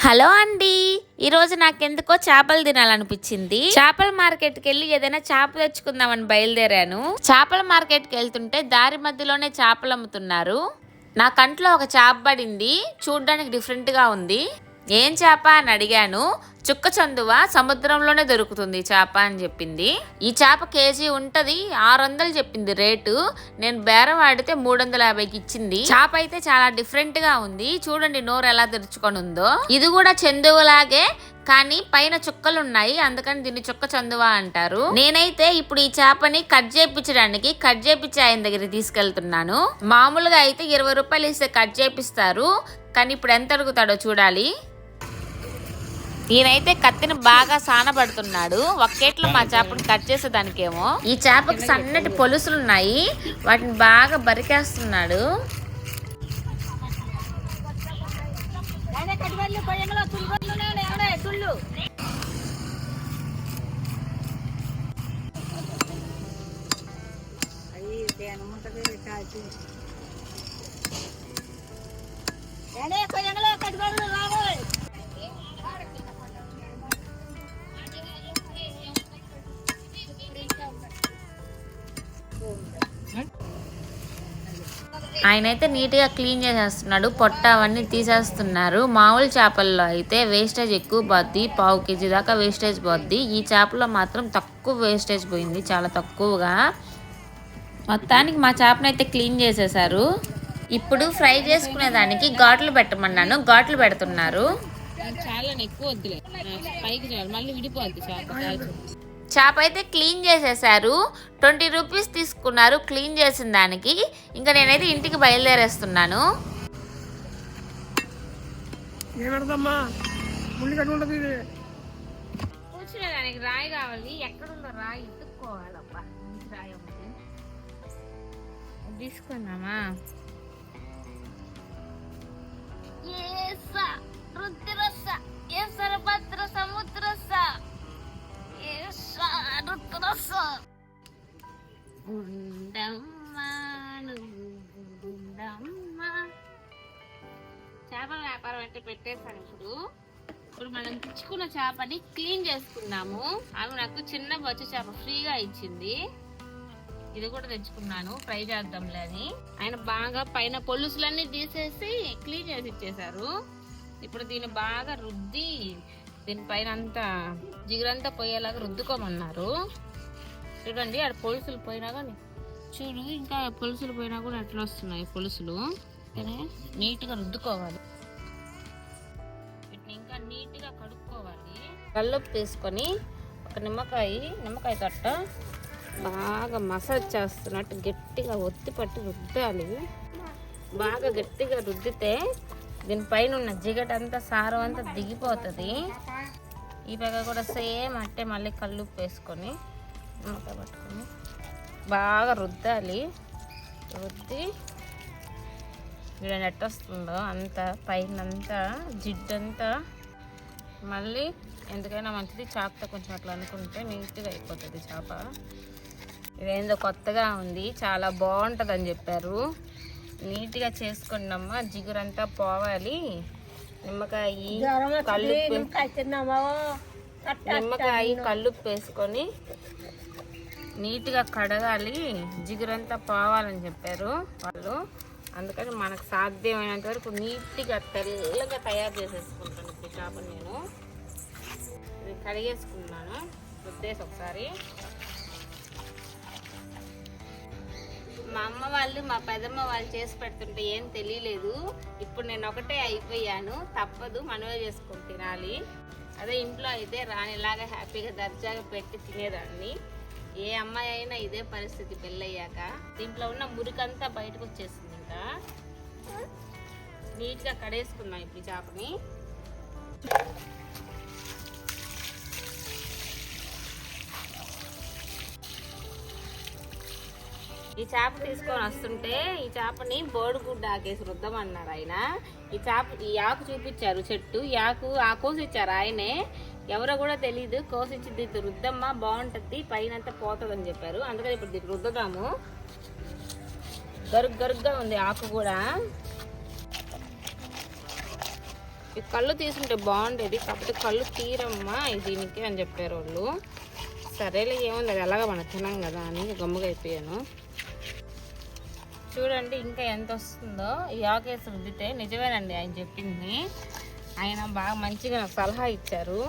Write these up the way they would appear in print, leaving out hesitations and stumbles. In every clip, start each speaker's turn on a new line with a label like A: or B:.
A: Hello అండి, ఈరోజు నాకెందుకో చేపలు తినాలనిపించింది. చేపల మార్కెట్కి వెళ్ళి ఏదైనా చేప తెచ్చుకుందామని బయలుదేరాను. చేపల మార్కెట్కి వెళ్తుంటే దారి మధ్యలోనే చేపలు అమ్ముతున్నారు. నా కంట్లో ఒక చేప పడింది. చూడ్డానికి డిఫరెంట్గా ఉంది. ఏం చేప అని అడిగాను. చుక్క చందువ, సముద్రంలోనే దొరుకుతుంది చేప అని చెప్పింది. ఈ చేప కేజీ ఉంటది 600 చెప్పింది రేటు. నేను బేరం ఆడితే 350కి ఇచ్చింది. చేప అయితే చాలా డిఫరెంట్ గా ఉంది. చూడండి నోరు ఎలా తెరుచుకొని ఉందో. ఇది కూడా చందువలాగే కానీ పైన చుక్కలు ఉన్నాయి, అందుకని దీన్ని చుక్క చందువ అంటారు. నేనైతే ఇప్పుడు ఈ చేపని కట్ చేయించే ఆయన దగ్గరికి తీసుకెళ్తున్నాను. మామూలుగా అయితే 20 రూపాయలు ఇస్తే కట్ చేపిస్తారు, కానీ ఇప్పుడు ఎంత అడుగుతాడో చూడాలి. ఈయనైతే కత్తిని బాగా సానబడుతున్నాడు. ఒక్కేట్లో మా చేపను కట్ చేసేదానికేమో. ఈ చేపకి సన్నటి పొలుసులు ఉన్నాయి, వాటిని బాగా బరికేస్తున్నాడు. ఆయన అయితే నీట్గా క్లీన్ చేసేస్తున్నాడు. పొట్ట అవన్నీ తీసేస్తున్నారు. మామూలు చేపల్లో అయితే వేస్టేజ్ ఎక్కువ పోద్ది, 1/4 కేజీ దాకా వేస్టేజ్ పోద్ది. ఈ చేపలో మాత్రం తక్కువ వేస్టేజ్ పోయింది, చాలా తక్కువగా. మొత్తానికి మా చేపను అయితే క్లీన్ చేసేసారు. ఇప్పుడు ఫ్రై చేసుకునేదానికి ఘాట్లు పెట్టమన్నాను, ఘాట్లు పెడుతున్నారు.
B: చాలా ఎక్కువ వద్దులే, పైకి మళ్ళీ విడిపోద్ది
A: చేప అయితే క్లీన్ చేసేసారు. 20 రూపీస్ తీసుకున్నారు క్లీన్ చేసిన దానికి. ఇంకా నేనైతే ఇంటికి బయలుదేరేస్తున్నాను. కూర్చునేదానికి రాయి కావాలి. ఎక్కడుందో రాయి ఎత్తుక్కోవాలబ్బా. రాయి ఒకటి తీసుకున్నామా. చేపల వ్యాపారం అంటే పెట్టేసాను. ఇప్పుడు మనం తెచ్చుకున్న చేపని క్లీన్ చేసుకున్నాము. ఆమె నాకు చిన్న బొచ్చు చేప ఫ్రీగా ఇచ్చింది. ఇది కూడా తెచ్చుకున్నాను, ఫ్రై చేద్దాంలే అని. ఆయన బాగా పైన పొలుసులన్నీ తీసేసి క్లీన్ చేసి ఇచ్చేసారు. ఇప్పుడు దీన్ని బాగా రుద్ది దీనిపైన అంతా జిగురంతా పోయేలాగా రుద్దుకోమన్నారు. చూడండి ఆడ పొలుసులు పోయినా కానీ చూడు, ఇంకా పొలుసులు పోయినా కూడా అట్లా వస్తున్నాయి పొలుసులు. నీట్గా రుద్దుకోవాలి. వీటిని ఇంకా నీట్గా కడుక్కోవాలి. కల్లుప్పు తీసుకొని ఒక నిమ్మకాయ కట్ట బాగా మసాజ్ చేస్తున్నట్టు గట్టిగా ఒత్తి పట్టి రుద్దాలి. బాగా గట్టిగా రుద్దితే దీనిపైన ఉన్న జిగటంతా సారం అంతా దిగిపోతుంది. ఈ పక్క కూడా సేమ్ అంటే మళ్ళీ కల్లుప్పు వేసుకొని నిమ్మకాయ పట్టుకొని బాగా రుద్దాలి. రుద్ది వీడ వస్తుందో అంతా పైన అంతా జిడ్డంతా మళ్ళీ ఎందుకైనా మంచిది చాకుతో కొంచెం అట్లా అనుకుంటే నీట్గా అయిపోతుంది చేప. ఇదేందో కొత్తగా ఉంది, చాలా బాగుంటుంది అని చెప్పారు. నీట్గా చేసుకున్నామ్మా, జిగురంతా పోవాలి. నిమ్మకాయ కల్లుప్పు వేసుకొని నీట్గా కడగాలి, జిగురంతా పోవాలని చెప్పారు వాళ్ళు. అందుకని మనకు సాధ్యమైనంత వరకు నీట్గా తెల్లగా తయారు చేసేసుకుంటాను ఇప్పుడు చేపను. నేను ఇది కడిగేసుకున్నాను, రుద్దేసి ఒకసారి. మా అమ్మ వాళ్ళు మా పెదమ్మ వాళ్ళు చేసి పెడుతుంటే ఏం తెలియలేదు. ఇప్పుడు నేను ఒకటే అయిపోయాను, తప్పదు, మనమే చేసుకొని తినాలి. అదే ఇంట్లో అయితే రానిలాగా హ్యాపీగా దర్జాగా పెట్టి తినేదాన్ని. ఏ అమ్మాయి అయినా ఇదే పరిస్థితి పెళ్ళయ్యాక. దీంట్లో ఉన్న మురికంతా బయటకు వచ్చేసింది. ఇంకా నీట్గా కడేసుకున్నాం ఇప్పుడు ఈ చేపని. ఈ చేప తీసుకొని వస్తుంటే ఈ చేపని బోడిగుడ్డ ఆకేసి రుద్దమన్నారు ఆయన. ఈ ఆకు చూపించారు, చెట్టు ఆ కోసి ఇచ్చారు ఆయనే. ఎవరో కూడా తెలీదు, కోసిచ్చి దీన్ని రుద్దమ్మా బాగుంటుంది, పైనంతా పోతుందని చెప్పారు. అందుకని ఇప్పుడు దీన్ని రుద్దుదాము. గరుగ్గా ఉంది ఆకు కూడా.
B: ఈ కళ్ళు తీసుకుంటే బాగుండేది, కాకపోతే కళ్ళు తీరమ్మా దీనికి అని చెప్పారు వాళ్ళు. సరేలే ఏముంది, అది ఎలాగ మనం తినాం కదా అని గమ్ముగా అయిపోయాను. చూడండి ఇంకా ఎంత వస్తుందో. ఈ ఆకేసి రుద్దితే నిజమేనండి ఆయన చెప్పింది. ఆయన బాగా మంచిగా నాకు సలహా ఇచ్చారు,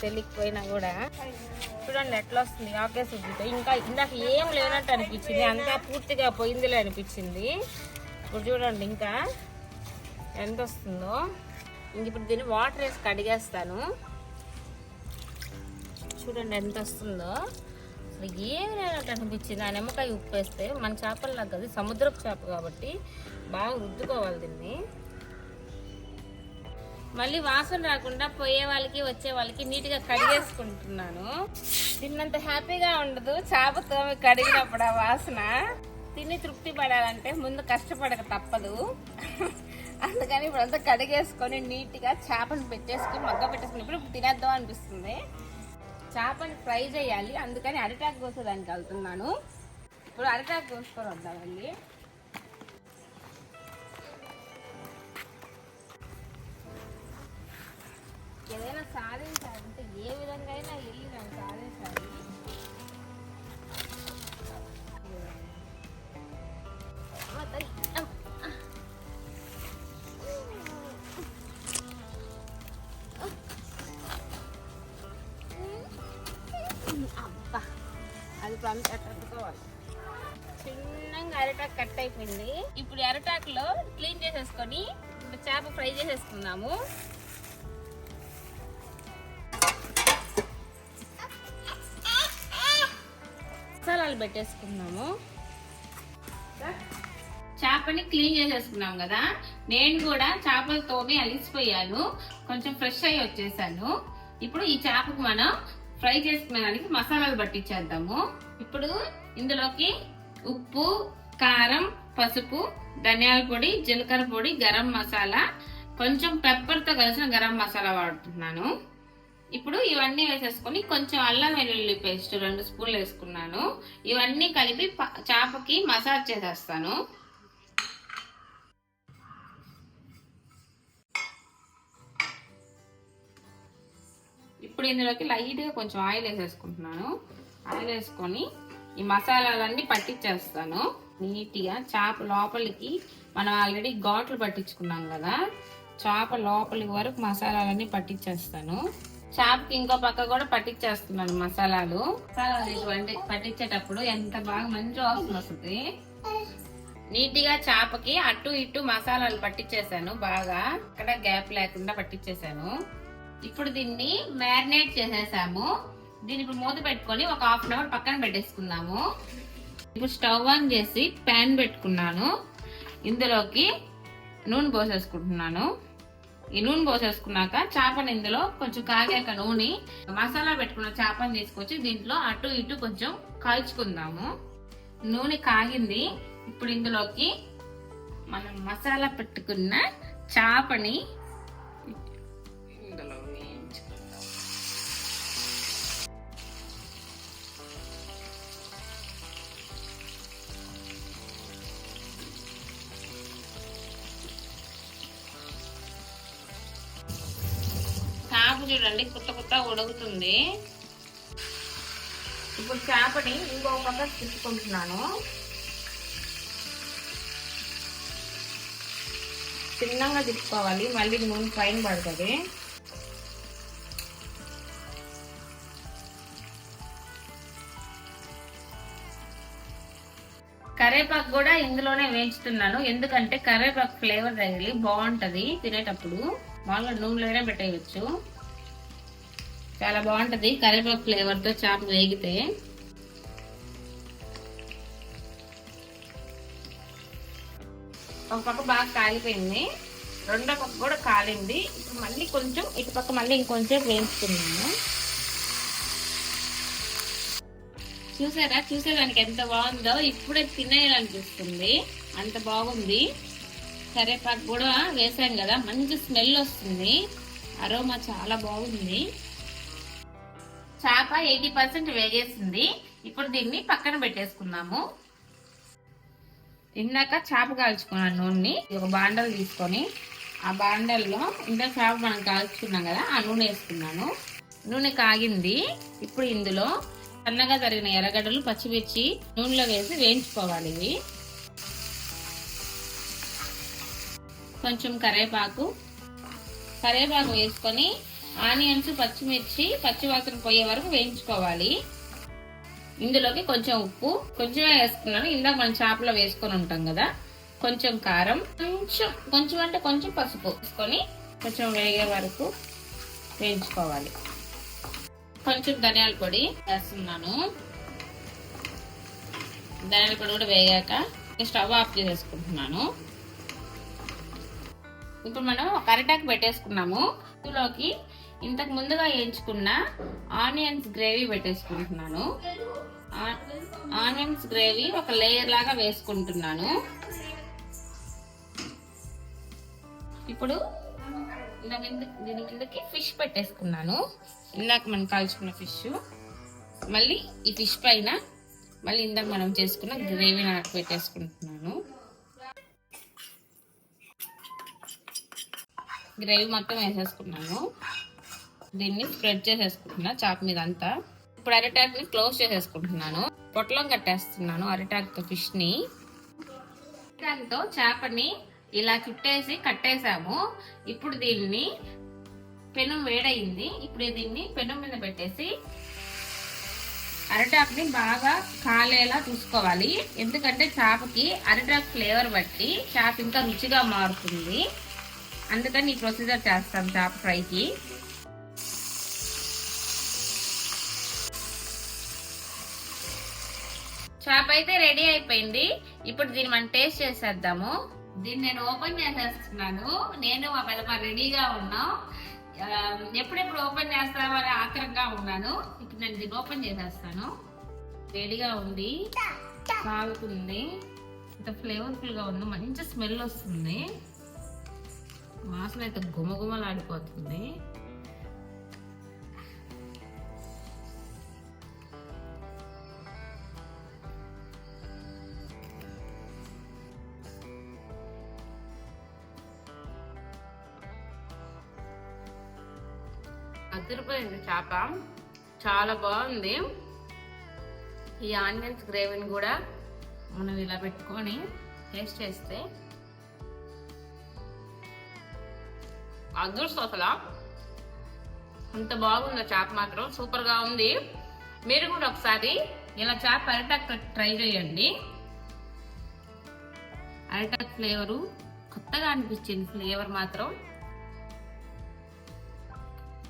B: తెలియకపోయినా కూడా. చూడండి ఎట్లా వస్తుంది ఆకేసి రుద్దితే. ఇంకా ఇందాక ఏం లేనట్టు అనిపించింది, అంతా పూర్తిగా పోయిందిలే అనిపించింది. ఇప్పుడు చూడండి ఇంకా ఎంత వస్తుందో. ఇంక ఇప్పుడు దీన్ని వాటర్ వేసి కడిగేస్తాను. చూడండి ఎంత వస్తుందో. అసలు ఏమి లేనట్టు అనిపించింది. ఆ నిమ్మకాయ ఉప్పు వేస్తే మన చేపల్లా కదా, సముద్రపు చేప కాబట్టి బాగా రుద్దుకోవాలి దీన్ని. మళ్ళీ వాసన రాకుండా పోయే వాళ్ళకి వచ్చే వాళ్ళకి నీట్గా కడిగేసుకుంటున్నాను. తిన్నంత హ్యాపీగా ఉండదు చేపతో కడిగినప్పుడు ఆ వాసన. తిని తృప్తి పడాలంటే ముందు కష్టపడక తప్పదు. అందుకని ఇప్పుడు అంతా కడిగేసుకొని నీట్గా చేపను పెట్టేసుకొని మగ్గ పెట్టేసుకుని ఇప్పుడు తినేద్దాం అనిపిస్తుంది. చేపని ఫ్రై చేయాలి, అందుకని అరిటాకు కోసేదానికి వెళ్తున్నాను. ఇప్పుడు అరిటాకు కోసుకొని వద్దామండి. ఏదైనా సాధించాలంటే ఏ విధంగా అయినా వెళ్ళి నన్ను సాధించాలి. అబ్బా అది పంపించుకోవాలి. చిన్నగా అరిటాకు కట్ అయిపోయింది. ఇప్పుడు అరిటాకులో క్లీన్ చేసేసుకొని ఇప్పుడు చేప ఫ్రై చేసేసుకుందాము. మసాలాలు పెట్టేసుకున్నాము. చేపని క్లీన్ చేసేసుకున్నాం కదా. నేను కూడా చేపలతోనే అలిసిపోయాను, కొంచెం ఫ్రెష్ అయ్యి వచ్చేసాను. ఇప్పుడు ఈ చేపకు మనం ఫ్రై చేసుకునేదానికి మసాలాలు పట్టించేద్దాము. ఇప్పుడు ఇందులోకి ఉప్పు, కారం, పసుపు, ధనియాల పొడి, జీలకర్ర పొడి, గరం మసాలా, కొంచెం పెప్పర్తో కలిసిన గరం మసాలా వాడుతున్నాను. ఇప్పుడు ఇవన్నీ వేసేసుకొని కొంచెం అల్లం వెల్లుల్లి పేస్ట్ 2 స్పూన్లు వేసుకున్నాను. ఇవన్నీ కలిపి చేపకి మసాజ్ చేసేస్తాను. ఇప్పుడు ఇందులోకి లైట్గా కొంచెం ఆయిల్ వేసేసుకుంటున్నాను. ఆయిల్ వేసుకొని ఈ మసాలాలన్నీ పట్టించేస్తాను నీట్గా. చేప లోపలికి మనం ఆల్రెడీ ఘాట్లు పట్టించుకున్నాం కదా, చేప లోపలికి వరకు మసాలాలన్నీ పట్టించేస్తాను. చేపకి ఇంకో పక్క కూడా పట్టించేస్తున్నాను మసాలాలు. ఇటువంటి పట్టించేటప్పుడు ఎంత బాగా మంచి వాసన వస్తుంది. నీట్గా చేపకి అటు ఇటు మసాలాలు పట్టించేసాను, బాగా అక్కడ గ్యాప్ లేకుండా పట్టించేసాను. ఇప్పుడు దీన్ని మ్యారినేట్ చేసేసాము. దీన్ని ఇప్పుడు మూత పెట్టుకొని ఒక 1/2 అవర్ పక్కన పెట్టేసుకుందాము. ఇప్పుడు స్టవ్ ఆన్ చేసి ప్యాన్ పెట్టుకున్నాను. ఇందులోకి నూనె పోసేసుకుంటున్నాను. ఈ నూనె పోసేసుకున్నాక చేపని ఇందులో కొంచెం కాగాక నూనె మసాలా పెట్టుకున్న చేపని తీసుకొచ్చి దీంట్లో అటు ఇటు కొంచెం కాల్చుకుందాము. నూనె కాగింది. ఇప్పుడు ఇందులోకి మనం మసాలా పెట్టుకున్న చేపని ఇందులో వేయించుకుందాం. చేప చూడండి కొత్త ఉడుకుతుంది. ఇప్పుడు చేపని ఇంకో పక్క తిప్పుకుంటున్నాను. చిన్నగా తిప్పుకోవాలి, మళ్ళీ నూనె పైన పడుతుంది. కరివేపాకు కూడా ఇందులోనే వేయించుతున్నాను, ఎందుకంటే కరివేపాకు ఫ్లేవర్ తగిలి బాగుంటది తినేటప్పుడు. మామూలుగా నూనెలోనే పెట్టేయచ్చు, చాలా బాగుంటది కరివేపాకు ఫ్లేవర్ తో చేప వేగితే. ఒక పక్క బాగా కాలిపోయింది, రెండో పక్క కూడా కాలింది. ఇప్పుడు మళ్ళీ కొంచెం ఇటు పక్క మళ్ళీ ఇంకొంచెం వేయించుకున్నాను. చూసేదానికి ఎంత బాగుందో, ఇప్పుడే తినేయాలనిపిస్తుంది, అంత బాగుంది. కరివేపాకు కూడా వేసాం కదా, మంచి స్మెల్ వస్తుంది, అరోమా చాలా బాగుంది. చేప 80% వేగేసింది. ఇప్పుడు దీన్ని పక్కన పెట్టేసుకున్నాము. ఇందాక చేప కాల్చుకున్నాను నూనెని. ఒక బాండలు తీసుకొని ఆ బాండల్లో ఇంత చేప మనం కాల్చుకున్నాం కదా, ఆ నూనె వేసుకున్నాను. నూనె కాగింది. ఇప్పుడు ఇందులో సన్నగా తరిగిన ఎర్రగడ్డలు, పచ్చిమిర్చి నూనెలో వేసి వేయించుకోవాలి. ఇవి కొంచెం కరివేపాకు వేసుకొని ఆనియన్స్, పచ్చిమిర్చి పచ్చివాసన పోయే వరకు వేయించుకోవాలి. ఇందులోకి కొంచెం ఉప్పు కొంచెమే వేసుకున్నాను, ఇందాక మనం చేపలో వేసుకొని ఉంటాం కదా. కొంచెం కారం, కొంచెం అంటే కొంచెం పసుపు వేసుకొని కొంచెం వేగే వరకు వేయించుకోవాలి. కొంచెం ధనియాల పొడి వేస్తున్నాను. ధనియాల పొడి కూడా వేగాక స్టవ్ ఆఫ్ చేసేసుకుంటున్నాను. ఇప్పుడు మనం ఒక అరిటాకు పెట్టేసుకున్నాము. ఇందులోకి ఇంతకు ముందుగా వేయించుకున్న ఆనియన్స్ గ్రేవీ పెట్టేసుకుంటున్నాను. ఆనియన్స్ గ్రేవీ ఒక లేయర్ లాగా వేసుకుంటున్నాను. ఇప్పుడు దీని కిందకి ఫిష్ పెట్టేసుకున్నాను. ఇందాక మనం కాల్చుకున్న ఫిష్, మళ్ళీ ఈ ఫిష్ పైన మళ్ళీ ఇందాక మనం చేసుకున్న గ్రేవీ నాకు పెట్టేసుకుంటున్నాను. గ్రేవీ మొత్తం వేసేసుకున్నాను. దీన్ని స్ప్రెడ్ చేసేసుకుంటున్నా చాప్ మీద అంతా. ఇప్పుడు అరిటాక్ని క్లోజ్ చేసేసుకుంటున్నాను. పొట్లం కట్టేస్తున్నాను అరిటాక్తో ఫిష్ని. అరిటాక్తో చేపని ఇలా చుట్టేసి కట్టేసాము. ఇప్పుడు దీన్ని పెనం వేడయింది. ఇప్పుడు దీన్ని పెనం మీద పెట్టేసి అరిటాక్ని బాగా కాలేలా చూసుకోవాలి. ఎందుకంటే చేపకి అరిటాక్ ఫ్లేవర్ బట్టి చేప ఇంకా రుచిగా మారుతుంది. అందుకని ఈ ప్రొసీజర్ చేస్తాం చేప ఫ్రైకి. చేప అయితే రెడీ అయిపోయింది. ఇప్పుడు దీన్ని మనం టేస్ట్ చేసేద్దాము. దీన్ని నేను ఓపెన్ చేసేస్తున్నాను. నేను మా పెద్దమ్మ రెడీగా ఉన్నాం. ఎప్పుడెప్పుడు ఓపెన్ చేస్తామని ఆత్రంగా ఉన్నాను. ఇప్పుడు నేను దీన్ని ఓపెన్ చేసేస్తాను. రెడీగా ఉంది, సాగుతుంది, ఇంత ఫ్లేవర్ఫుల్ గా ఉంది, మంచి స్మెల్ వస్తుంది, వాసన అయితే గుమగుమలాడిపోతుంది. అదిరిపోయింది చేప, చాలా బాగుంది. ఈ ఆనియన్స్ గ్రేవీని కూడా మనం ఇలా పెట్టుకొని టేస్ట్ చేస్తే అదృష్టం. అసలు అంత బాగుంది చేప, మాత్రం సూపర్ గా ఉంది. మీరు కూడా ఒకసారి ఇలా చేప అరిటాక్ ట్రై చేయండి. అరిటాక్ ఫ్లేవరు కొత్తగా అనిపించింది, ఫ్లేవర్ మాత్రం.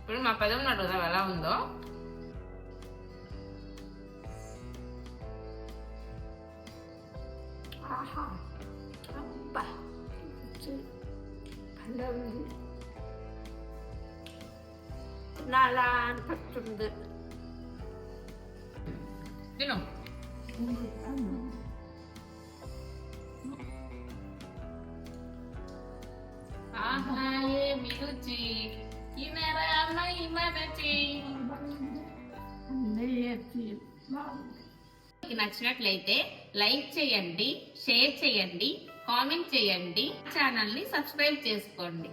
B: ఇప్పుడు మా పెదవుని అడుగుదాం ఎలా ఉందో. ఆహా, అబ్బా, నాలా అనిపిస్తుంది. తిను. ఆహా, ఏమి రుచి, మీకు నచ్చినట్లయితే లైక్ చేయండి, షేర్ చేయండి, కామెంట్ చేయండి, ఛానల్ ని సబ్స్క్రైబ్ చేసుకోండి.